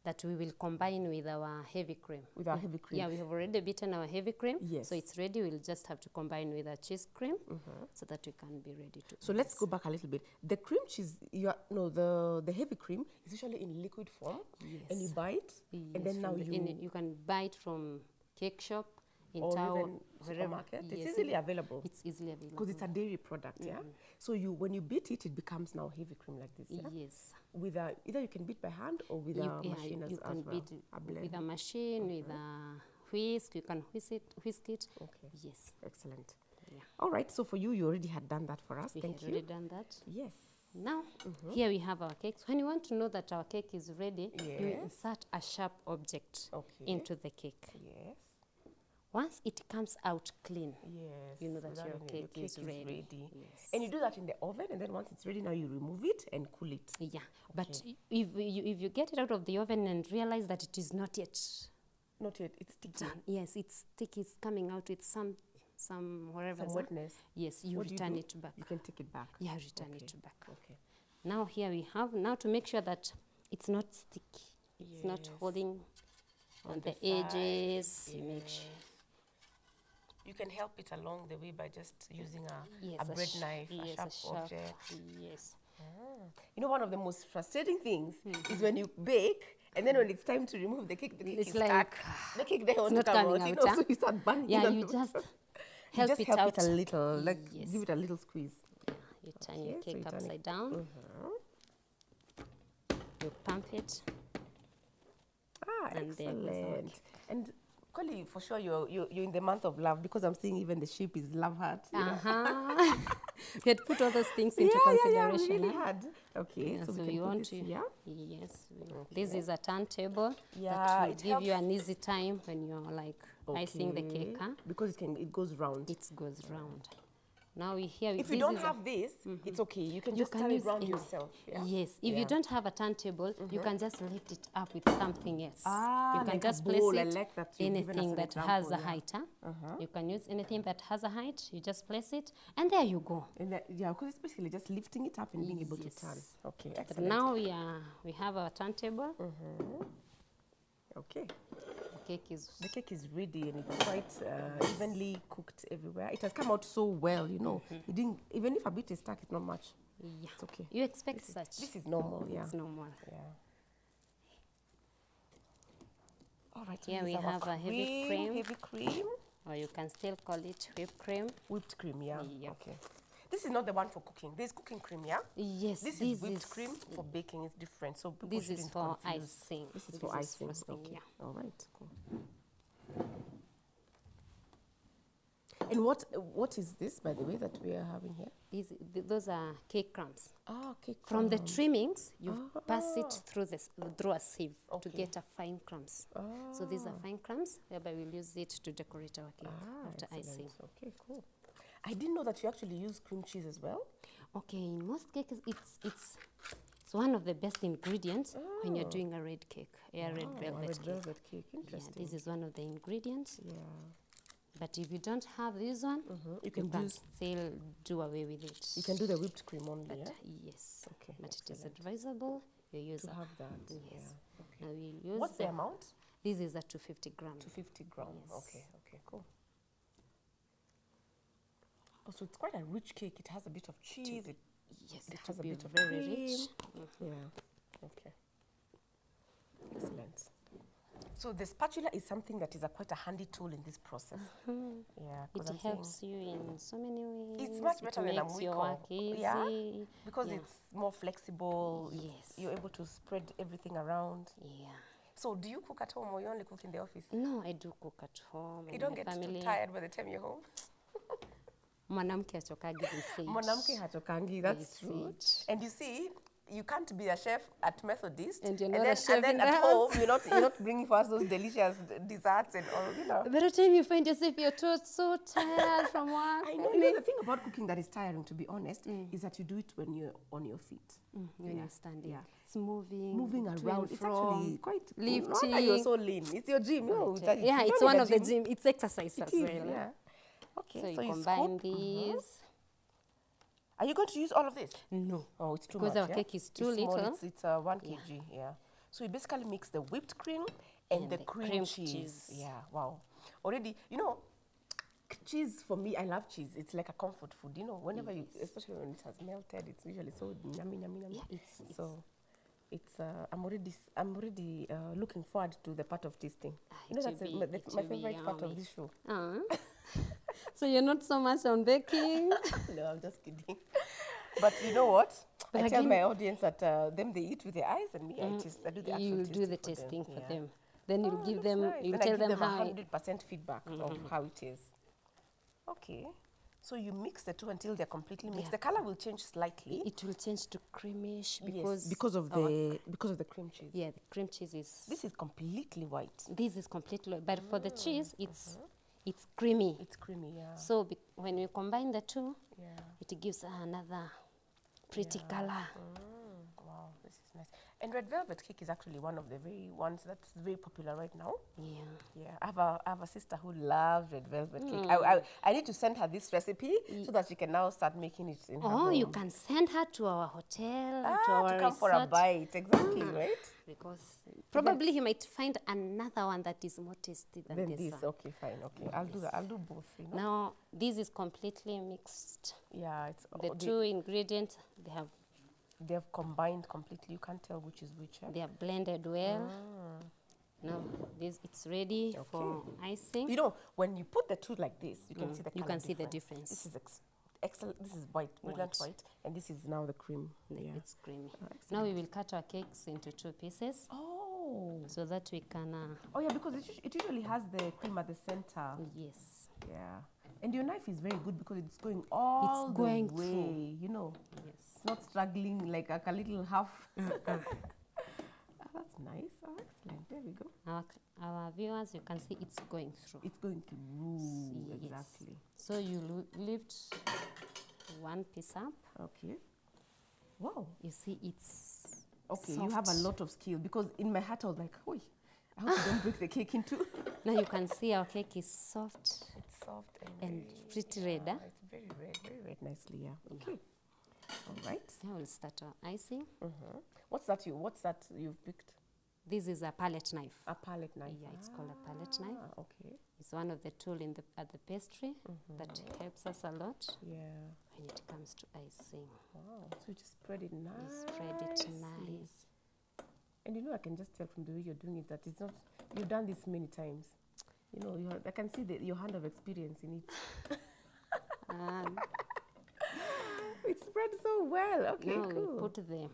That we will combine with our heavy cream. With our heavy cream. Yeah, we have already beaten our heavy cream. Yes. So it's ready. We'll just have to combine with our cheese cream so that we can be ready to. So let's go back a little bit. The cream cheese, the heavy cream is usually in liquid form. Yes. And you buy it, and then now you can buy it from cake shop, in or town, even supermarket. Yes, it's easily available. It's easily available. Because it's a dairy product, yeah? So when you beat it, it becomes now heavy cream like this, yeah? Yes. With either you can beat by hand or with a machine as well. Beat with a machine, with a whisk. You can whisk it. Okay. Yes. Excellent. Yeah. All right, so for you already had done that for us. Thank you. We had already done that. Yes. Now, here we have our cake. When you want to know that our cake is ready, you insert a sharp object into the cake. Yes. Once it comes out clean, you know that your cake is ready. Yes. And you do that in the oven, and then once it's ready, now you remove it and cool it. Yeah, but if you get it out of the oven and realize that it is not yet... Not yet, it's sticky. Done. Yes, it's sticky, it's coming out with some whatever. Some wetness. Yes, you return it back. You can take it back. Yeah, return it back. Okay. Now here we have, to make sure that it's not sticky. It's not holding on the edges. You make sure. You can help it along the way by just using a bread knife, a sharp object. Yes. You know, one of the most frustrating things is when you bake, and then when it's time to remove the cake is stuck. The cake there won't come out. You know, so you start banging. Yeah, you just help it out a little, give it a little squeeze. You turn your cake upside down. You pump it. And excellent. And Koli, for sure you're in the month of love, because I'm seeing even the shape is love heart. We had put all those things into consideration. Yeah, we really had. Okay, so we want to. Yeah. Yes. This is a turntable. That will give you an easy time when you're icing the cake. Because it goes round. It goes round. Now if you don't have this, it's okay. You can just turn it around yourself. Yeah? Yes. If you don't have a turntable, you can just lift it up with something else. You can just place it anything that has a height. You can use anything that has a height. You just place it, and there you go. Because it's basically just lifting it up and being able to turn. Okay, excellent. But now we have our turntable. Okay. The cake is ready, and it's quite evenly cooked everywhere. It has come out so well, you know. It didn't, even if a bit is stuck, it's not much. Yeah. It's okay. You expect such. This is normal, yeah. It's normal. Yeah. All right. Here we have a heavy cream. Heavy cream. Or you can still call it whipped cream. Whipped cream, yeah. Okay. This is not the one for cooking. This is cooking cream, yeah? Yes. This is whipped cream for baking. It's different. So people this is for icing. This is for icing. Okay. Yeah. All right. Cool. And what is this, by the way, that we are having here? Those are cake crumbs. Cake crumbs. From the trimmings, you pass it through a sieve to get a fine crumbs. So these are fine crumbs, whereby we'll use it to decorate our cake after icing. Okay, cool. I didn't know that you actually use cream cheese as well. Okay, in most cakes, it's one of the best ingredients when you're doing a red cake, red velvet cake. Interesting. Yeah, this is one of the ingredients. Yeah. But if you don't have this one, You you can can use- still do away with it. You can do the whipped cream only, But yeah? yes. Okay, But it is excellent. advisable you use To have that, Yes. yeah, okay. Now we'll use What's the amount? This is a 250 grams. 250 grams. Yes. Okay, okay, cool. Oh, so it's quite a rich cake. It has a bit of cheese. Yes, it it has will a be bit of very cream. rich. Yeah. Okay. Excellent. So the spatula is something that is quite a handy tool in this process. Yeah, 'cause It I'm helps saying you in so many ways. it's much better it than a makes your mwiko. work easy. Yeah, because Yeah. it's more flexible. Yes. You're able to spread everything around. Yeah. So do you cook at home or you only cook in the office? No, I do cook at home. You and don't my get too family. tired by the time you're home? Mwanamke achokagi, they say it. Mwanamke hachokangi, that's They true. say it. And you see, you can't be a chef at Methodist And you're and not then, a chef and then in at the home house. you're not bringing for us those delicious desserts and all, you know. By the time you find yourself, you're so tired from work. I know. You know, the thing about cooking that is tiring, to be honest, is that you do it when you're on your feet. When you're standing. Yeah. It's moving. Moving to and around. It's actually from, quite lifting. No wonder you're so lean. It's your gym. No, that- Yeah, you it's don't one need a of the gym. It's exercise It as is, well. yeah. Okay, So you you combine scoop. these. Are you going to use all of this? No. Oh, it's too Because much. our yeah? cake is too It's small, little. It's 1 kg. Yeah. So you basically mix the whipped cream and the cream cheese. Yeah. Wow. Already, you know, cheese for me, I love cheese. It's like a comfort food. You know, whenever you, especially when it has melted, it's usually so yummy, yummy, yummy. Yeah, so. It's I'm already looking forward to the part of tasting. You know, that's my favorite part of this show. So you're not so much on baking? No, I'm just kidding. But you know what? But I tell again- my audience that them they eat with their eyes, and me I do the actual You do the tasting tasting for Yeah. them. Then you'll give looks them, nice. you'll Then tell I give them how. 100% feedback of how it is. Okay. So you mix the two until they're completely mixed. Yeah. The color will change slightly. It will change to creamish Yes, because of the cream cheese. Yeah, the cream cheese is. This is completely white. This is completely white, but for the cheese, it's creamy. It's creamy, yeah. So when we combine the two, Yeah. it gives another pretty color. Wow, this is nice. And red velvet cake is actually one of the very ones that's very popular right now. Yeah. Yeah. I have a sister who loves red velvet cake. Mm. I need to send her this recipe so that she can now start making it in her Oh, home. you can send her to our hotel, to to our come for a resort. bite, exactly, right? Because probably he might find another one that is more tasty than Then this this, one. okay, fine, okay. I'll do that. I'll do both. You know? Now, this is completely mixed. Yeah, it's The two ingredients, they've combined completely. You can't tell which is which. they are blended well. Now, it's ready for icing. You know, when you put the two like this, you can see the You color can see the difference. difference. This is excellent. This is white, brilliant white, and this is now the cream. Yeah. It's creamy. Now we will cut our cakes into 2 pieces. Oh. So that we can. Oh yeah, because it usually has the cream at the center. Yes. Yeah. And your knife is very good because it's going all It's going the way. through. You know. Yes. Not struggling like a little half. That's nice. Oh, excellent. There we go. Our viewers, you can see it's going through. It's going through. Yes. Exactly. So you lift one piece up. Okay. Wow. You see it's Okay, soft. you have a lot of skill because in my heart I was like, oi, I hope you don't break the cake in two. Now you can see our cake is soft. It's soft and pretty red. Huh? It's very red nicely, yeah. Okay. All right. Now we'll start our icing. What's that you've picked? This is a palette knife. A palette knife. Yeah, it's called a palette knife. Okay. It's one of the tools at the pastry that helps us a lot. Yeah. When it comes to icing. Wow. So you just spread it nice. You spread it nice. And you know, I can just tell from the way you're doing it that it's not. You've done this many times. You know, I can see your hand of experience in it. It spread so well. Okay, now cool. we put the.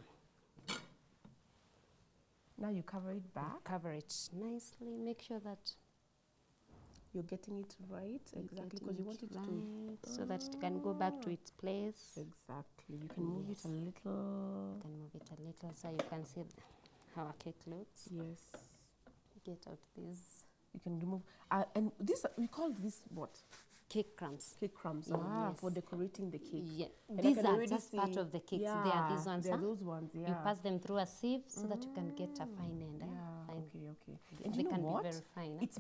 Now you cover it back. Cover it nicely. Make sure that you're getting it right. Exactly, because you want it to so that it can go back to its place. Exactly. You can move it a little. You can move it a little so you can see how our cake looks. Yes. Get out these. You can remove. And this, we call this what? Cake crumbs. Cake crumbs. Yes. For decorating the cake. Yeah. And These are just part of the cakes. Yeah, They are these ones. They're those ones, yeah. You pass them through a sieve so that you can get a fine end. Yeah, okay. The can what? be very fine. It's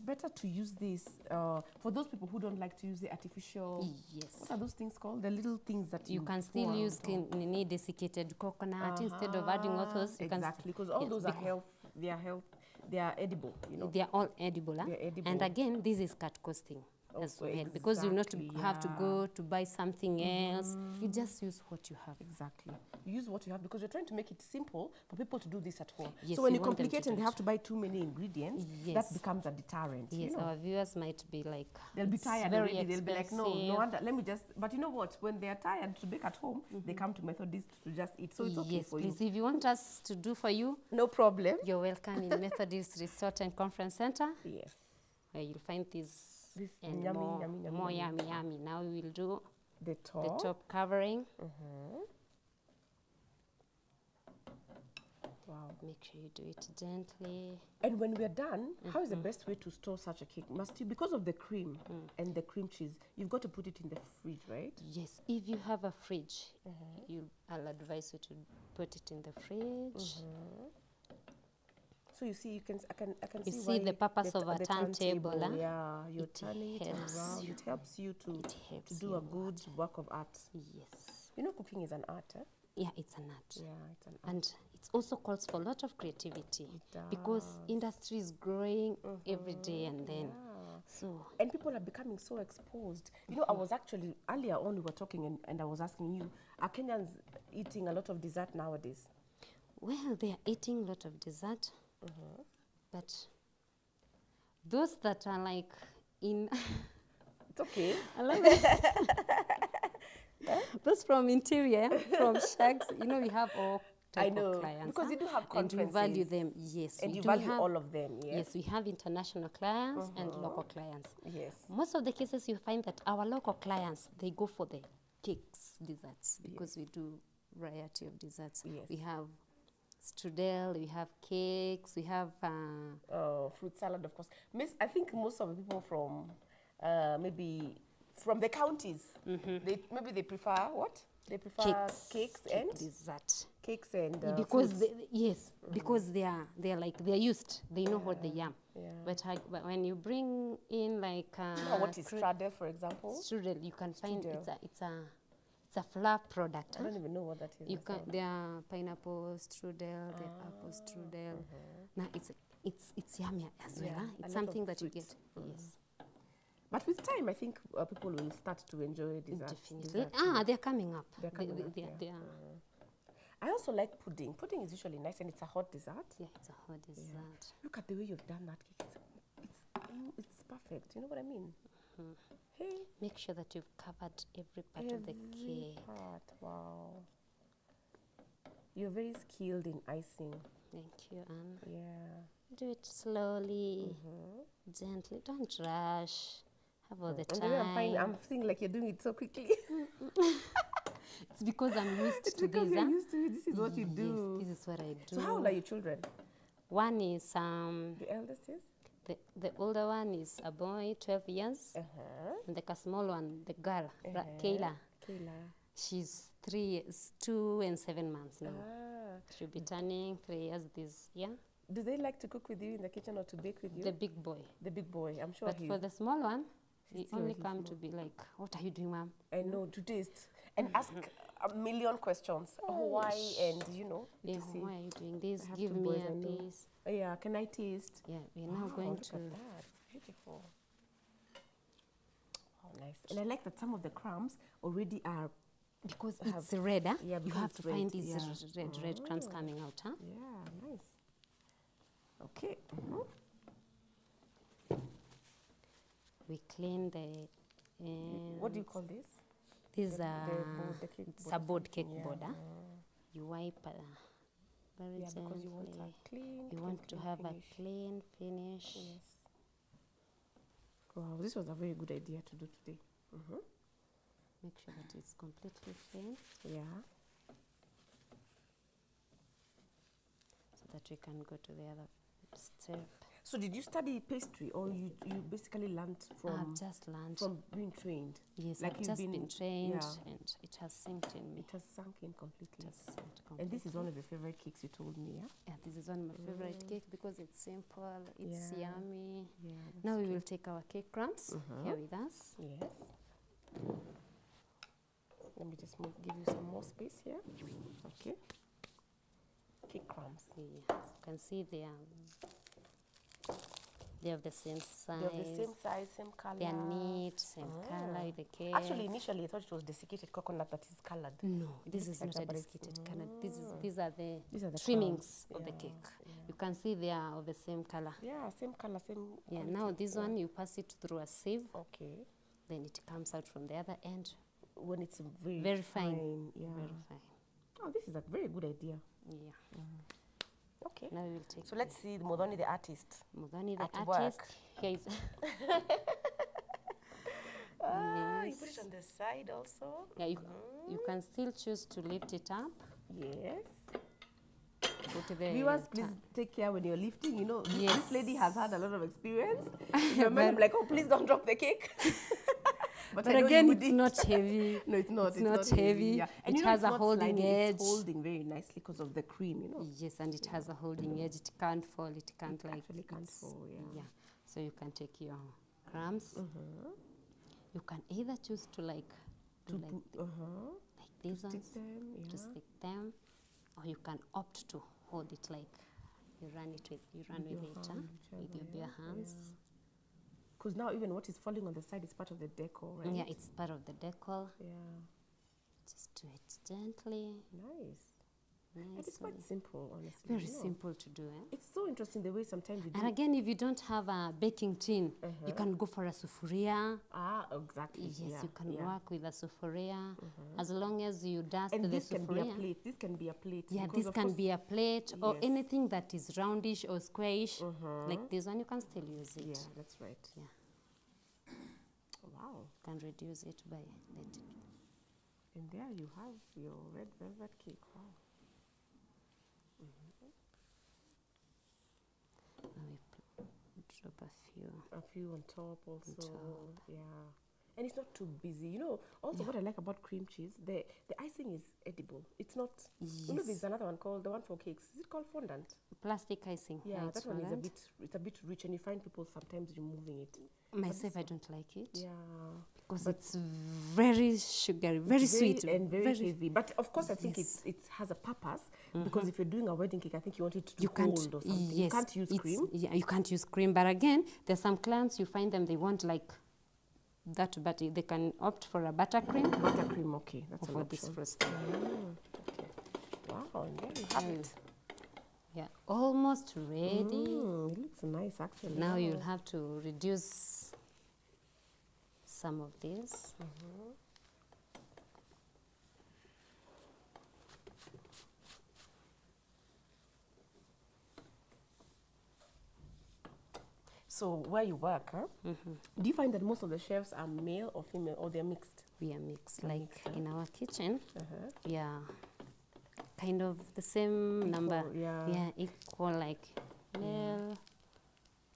better to use this for those people who don't like to use the artificial. Yes. What are those things called? The little things that You can still pour use on top. desiccated coconut instead of adding all those. You can Exactly, because all those are health. They are health. They are edible. You know. They are all edible. Huh? They're edible. And again, this is cut costing. As well, exactly, because you not have to go to buy something else. You just use what you have. Exactly. You use what you have because you're trying to make it simple for people to do this at home. Yes, so when you you want them complicate to and do they it. have to buy too many ingredients, Yes. that becomes a deterrent. Yes, you know? our viewers might be like, They'll be "It's tired very already. They'll be like, no expensive." wonder. Let me just. But you know what? When they are tired to bake at home, they come to Methodist to just eat. So it's okay Yes, for please. you. If you want us to do for you, no problem. You're welcome in Methodist Resort and Conference Center. Yes. Where you'll find this and yummy, more, yummy, yummy, more yummy. yummy. Now we will do the the top covering. Wow. Make sure you do it gently. And when we're done, how is the best way to store such a cake? Must you, because of the cream and the cream cheese, you've got to put it in the fridge, right? Yes, if you have a fridge, I'll advise you to put it in the fridge. So you see, I can You see see why the purpose of a turntable, huh? Yeah, you're It turning it helps around. you. It helps you to do you a good work of art. Yes. You know, cooking is an art, eh? Yeah, it's an art. Yeah, it's an art. And it also calls for a lot of creativity because industry is growing every day and then. So and people are becoming so exposed. You know, I was actually earlier on we were talking and I was asking you, are Kenyans eating a lot of dessert nowadays? Well, they are eating a lot of dessert, but those that are like in it's okay. I love it. Those from interior, from shacks, you know, we have all type of clients. Because you do have and we conferences. value them. Yes, And we you do value have, all of them. Yes. Yes, we have international clients and local clients. Yes. Most of the cases you find that our local clients, they go for the cakes, desserts, because we do variety of desserts. Yes. We have strudel, we have cakes, we have fruit salad, of course. I think most of the people from maybe from the counties, maybe they prefer what? They prefer cakes and dessert. Cakes and because fruits. because they're used. They know what they are. Yeah. But when you bring in like what is strudel, for example? Strudel, you can find Strudel. it's a flour product. I don't even know what that is. You can there are pineapple strudel, there are apple strudel. Now it's yummy as well. Huh? It's something that you get. Yes. But with time, I think people will start to enjoy desserts. Definitely. They're coming up. They're coming up. They are. I also like pudding. Pudding is usually nice and it's a hot dessert. Yeah, it's a hot dessert. Look at the way you've done that cake. It's perfect. You know what I mean? Hey. Make sure that you've covered every part of the cake. Wow. You're very skilled in icing. Thank you, Anne. Yeah. Do it slowly, gently. Don't rush. Have all the And time. I'm feeling like you're doing it so quickly. It's because I'm used It's to because this. you're used to it. This is what you do. Yes, this is what I do. So how old are your children? One is the eldest is? The older one is a boy, 12 years. And the small one, the girl, Kayla. She's 3 years, 2 and 7 months now. She'll be turning 3 years this year. Do they like to cook with you in the kitchen or to bake with you? The big boy. The big boy, I'm sure. But for the small one, he still only really come small. to be like, what are you doing, Mom? I know, to taste and ask a million questions. Why and you know. Yeah, to see. why are you doing this? I have Give two me boys, I a know. piece. Yeah, can I taste? Yeah, we're now going look to. at that. It's beautiful. Oh, nice. And I like that some of the crumbs already are. Because it's red, huh? Yeah, You because have it's to find red, these yeah. red crumbs coming out, huh? Yeah, nice. Okay. We clean the. What do you call this? These The are board, the cake it's board a or board something, cake yeah. board. Huh? You wipe very Yeah, because you want gently. a clean. You clean, want to clean have finish. a clean finish. Yes. Wow, this was a very good idea to do today. Make sure that it's completely clean. Yeah. So that we can go to the other step. So did you study pastry, or you basically learned from? I've just learned from being trained. Yes, like I've you've just been trained, and it has sunk in me. It has sunk in completely. It has sunk completely. And this is one of your favorite cakes, you told me, yeah? Yeah, this is one of my favorite cake because it's simple, it's Yeah. yummy. Yeah, now we will take our cake crumbs here with us. Yes. Let me just give you some more space here. Okay. Cake crumbs. Yes, you can see they have the same size. They have the same size, same color. They are neat, same color with the cake. Actually, initially I thought it was desiccated coconut that is colored. No, this is like not that, a but it's- desiccated coconut. These are the crumbs. trimmings of the Yeah, cake. You can see they are of the same color. Yeah, same color, same. Yeah, quality. now this one you pass it through a sieve. Okay. Then it comes out from the other end. When it's very, very fine. Yeah. Very fine. Oh, this is a very good idea. Yeah. Okay. Now we will take. So let's see Modoni the artist. Modoni the at artist. Work. Here is. You put it on the side also. Yeah, you can still choose to lift it up. Yes. Go to the Viewers, please take care when you're lifting. You know, Yes. this lady has had a lot of experience. Your man will be like, oh, please don't drop the cake. But I know you again, it's wouldn't. not heavy. No, it's not. It's not heavy. Yeah. And It you know, has it's a not holding slimy, edge. It's holding very nicely because of the cream, you know. Yes, and it has a holding edge. It can't fall. It can't like. Actually can't fall, yeah. So you can take your crumbs. You can either choose to like do like these ones, to stick them, or you can opt to hold it like you run with it with your bare hands. Because now even what is falling on the side is part of the decor, right? Yeah, it's part of the decor. Yeah. Just do it gently. Nice. And it's quite simple, honestly. Very you know. simple to do. It's so interesting the way sometimes you do. And again, if you don't have a baking tin, you can go for a sufuria. Ah, exactly. Yes, Yeah, you can yeah. work with a sufuria. As long as you dust And the this can be a sufuria. plate. This can be a plate. Yeah, because this of can course- be a plate or Yes. anything that is roundish or squarish. Like this one, you can still use it. Yeah, that's right. Yeah. Wow. You can reduce it by letting. And there you have your red velvet cake. Wow. Now we drop A few on top also. top. Yeah. And it's not too busy. You know, also what I like about cream cheese, the icing is edible. It's not, you know, Yes. there's another one called, the one for cakes. Is it called fondant? Plastic icing. Yeah, it's that one is fondant. it's a bit rich, and you find people sometimes removing it. Myself, I don't like it. Yeah. Because But it's very sugary, very it's sweet. and very heavy. But of course, I think it has a purpose, because if you're doing a wedding cake, I think you want it to hold or something. Yes, You can't use cream. Yeah, you can't use cream. But again, there's some clients you find them they want like that, but they can opt for a buttercream. Buttercream, okay, that's or an for option. this frosting. Okay. Wow, and there you have it. Yeah, almost ready. It looks nice, actually. Now Wow. you'll have to reduce some of these. So where you work, do you find that most of the chefs are male or female, or they're mixed? We are mixed. Like in our kitchen, we are kind of the same number. yeah. Equal, like male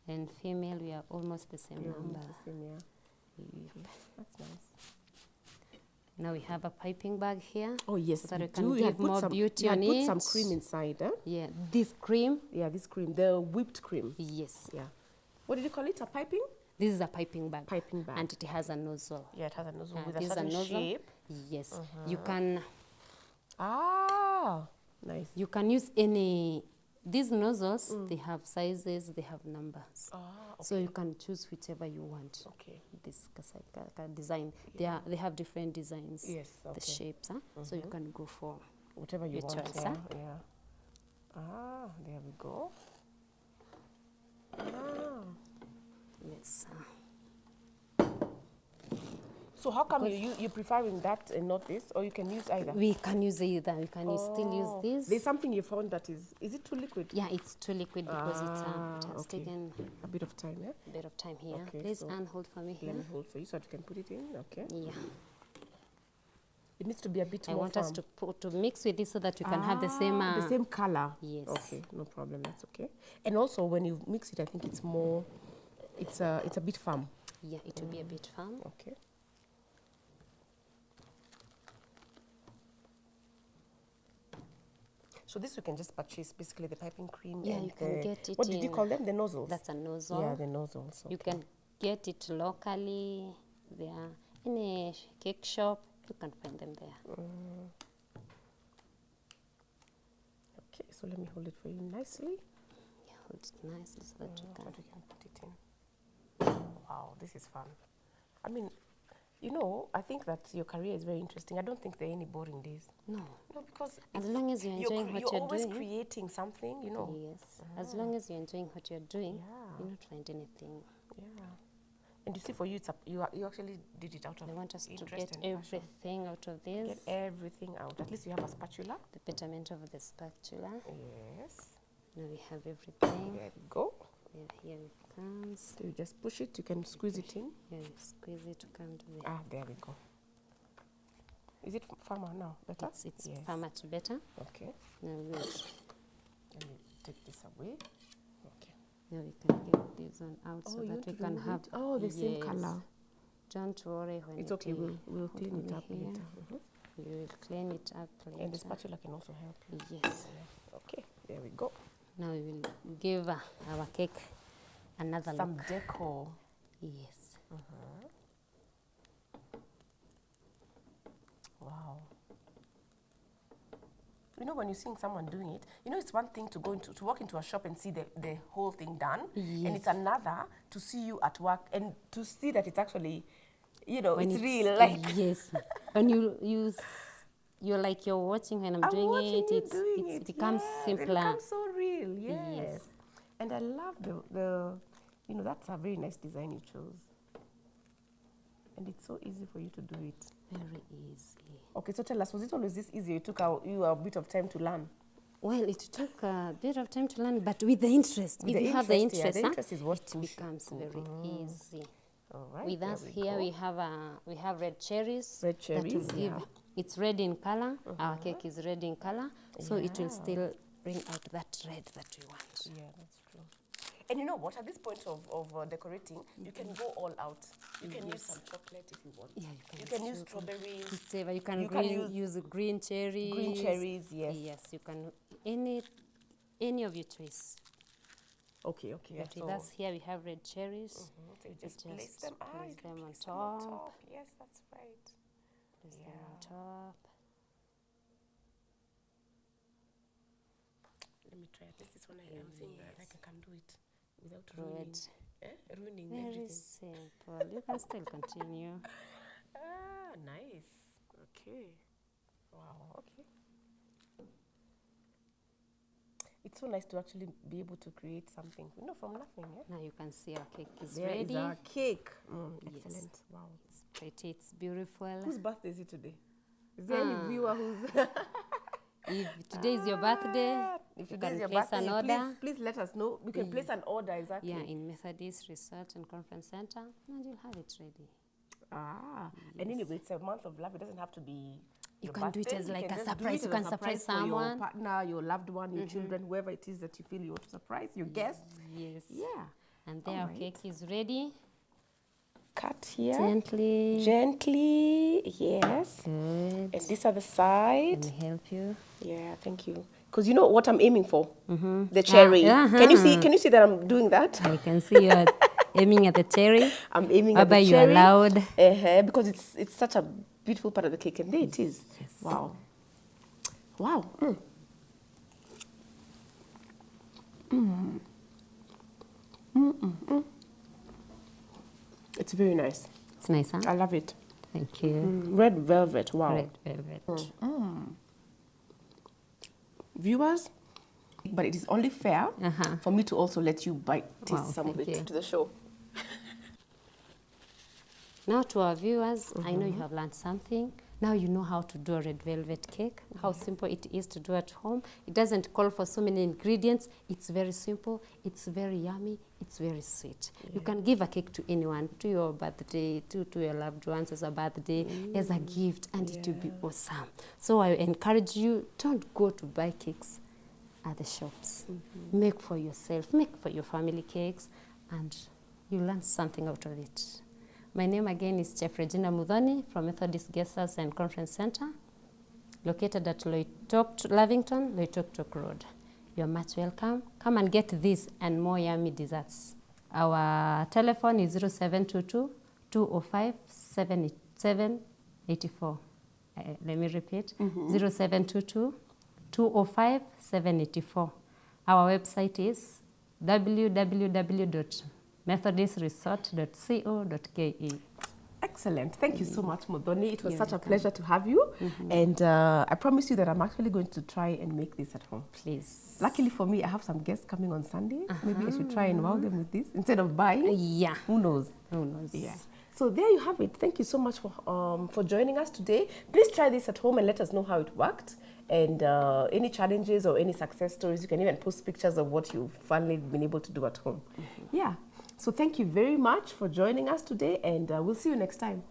and female. We are almost the same You're number. almost the same, yeah. Yep. That's nice. Now we have a piping bag here. Oh yes, so that we we can do. You had give put more some, beauty you had on put it. some cream inside, huh? Yeah, this cream. Yeah, this cream, the whipped cream. Yes. Yeah. What did you call it? A piping? This is a piping bag. Piping bag. And it has a nozzle. Yeah, it has a nozzle with this a is certain nozzle. shape. Yes. You can. Ah, nice. You can use any. These nozzles, they have sizes, they have numbers. Ah, So you can choose whichever you want. Okay. This design. They have different designs. Yes, The okay. shapes. So you can go for Whatever you your want. choice. Yeah, yeah. Ah, there we go. Ah. Yes. So how come you preferring that and not this, or you can use either? We can use either. We can still use this. There's something you found that is it too liquid? Yeah, it's too liquid because it has okay. taken a bit of time, yeah? a bit of time here. Okay, Please, so Anne, hold for me here. Let me hold for you so that you can put it in, okay? Yeah. It needs to be a bit I more want us firm. to mix with this so that we can have the same color. Yes. Okay, no problem. That's okay. And also, when you mix it, I think it's more. It's a bit firm. Yeah, it will be a bit firm. Okay. So this we can just purchase basically the piping cream. Yeah, and you can get it. What did you call them? The nozzles. That's a nozzle. Yeah, the nozzles. Okay. You can get it locally. They are in a cake shop. You can find them there. Okay, so let me hold it for you nicely. Yeah, hold it nicely so that you can. But we can put it in. Wow, this is fun. I mean, you know, I think that your career is very interesting. I don't think there are any boring days. No. No, because as long as you're enjoying what you're doing. You're always creating something, you know. Yes. As long as you're enjoying what you're doing, you'll not find anything. Yeah. And you see, for you, it's you actually did it out of. They want us to interest get and passion. everything out of this. Get everything out. At least you have a spatula. The betterment of the spatula. Yes. Now we have everything. There we go. Yeah, here it comes. So you just push it. You can squeeze it in. Yeah, you squeeze it to come to the. Ah, there we go. Is it firmer now? Better? It's firmer to better. Okay. Now we'll. Let me take this away. Okay. Now we can get this one out so that we can have. Oh, the same color. Don't worry when it's okay. We'll clean it up later. We will clean it up later. And the spatula can also help you. Yes. Okay. There we go. Now we will give our cake another some look. decor. Yes. Wow. You know, when you're seeing someone doing it, you know, it's one thing to go to walk into a shop and see the whole thing done. Yes. And it's another to see you at work and to see that it's actually, you know, When it's real. Like yes. When you're like you're watching when I'm doing it, it becomes simpler. It becomes so real, yes. Yes. And I love the, you know, that's a very nice design you chose. And it's so easy for you to do it. Very easy. Okay, so tell us, was it always this easy? It took you a bit of time to learn? Well, it took a bit of time to learn, but with the interest. With if the you have the interest, interest, the interest is what it becomes very easy. All right, with us here, we have red cherries. Red cherries, that will give, it's red in color. Our cake is red in color, so it will still bring out that red that we want. Yeah, that's true. And you know what? At this point of decorating, you can go all out. You can use some chocolate if you want. Yeah, you can use strawberries. Whatever. You can use green cherries. Green cherries, yes. Yes, you can any of your choice. Okay. But with us here, we have red cherries. So you just place them. Place them on top. Yes, that's right. Place them on top. Let me try it. This is when I am saying that I can do it without ruining Very everything. simple. You can still continue. Nice. Okay. Wow. Okay. It's so nice to actually be able to create something, you know, from nothing. Now you can see our cake is There ready. is our cake. Excellent. Yes. Wow. It's pretty. It's beautiful. Whose birthday is it today? Is there any viewer who's... If today is your birthday, if you today can is your place birthday, an order. please let us know. We can place an order, exactly. Yeah, in Methodist Research and Conference Center, and you'll have it ready. And anyway, it's a month of love. It doesn't have to be. You your can do it birthday. as You like can a just do surprise. it You as can a surprise for your someone. partner, your loved one, your children, whoever it is that you feel you want to surprise, your guests. Yes. Yeah. And there our cake is ready. Cut here. Gently. Gently. Yes. Good. And these are the sides. Let me help you. Yeah, thank you. Because you know what I'm aiming for? The cherry. Can you see that I'm doing that? I can see you're aiming at the cherry. I'm aiming at the cherry. You are loud. Because it's such a beautiful part of the cake. And there it is. Yes. Wow. Wow. It's very nice. It's nice, huh? I love it. Thank you. Red velvet. Wow. Red velvet. Viewers, but it is only fair for me to also let you taste some of it to the show. Now to our viewers, I know you have learned something. Now you know how to do a red velvet cake, how simple it is to do at home. It doesn't call for so many ingredients. It's very simple. It's very yummy. It's It's very sweet. You can give a cake to anyone, to your birthday, to your loved ones as a birthday, as a gift, and it will be awesome. So I encourage you, don't go to buy cakes at the shops. Make for yourself, make for your family cakes, and you learn something out of it. My name again is Chef Regina Mudhoni from Methodist Guest House and Conference Center, located at Lavington, Loitoktok Road. You're much welcome. Come and get this and more yummy desserts. Our telephone is 0722-205-7784. Let me repeat, 0722-205-784. Our website is www.methodistresort.co.ke. Excellent. Thank you so much, Mudhoni. It was such a pleasure to have you. And I promise you that I'm actually going to try and make this at home. Please. Luckily for me, I have some guests coming on Sunday. Maybe I should try and wow them with this instead of buying. Yeah. Who knows? Who knows? Yeah. So there you have it. Thank you so much for joining us today. Please try this at home and let us know how it worked. And any challenges or any success stories, you can even post pictures of what you've finally been able to do at home. Yeah. So thank you very much for joining us today, and we'll see you next time.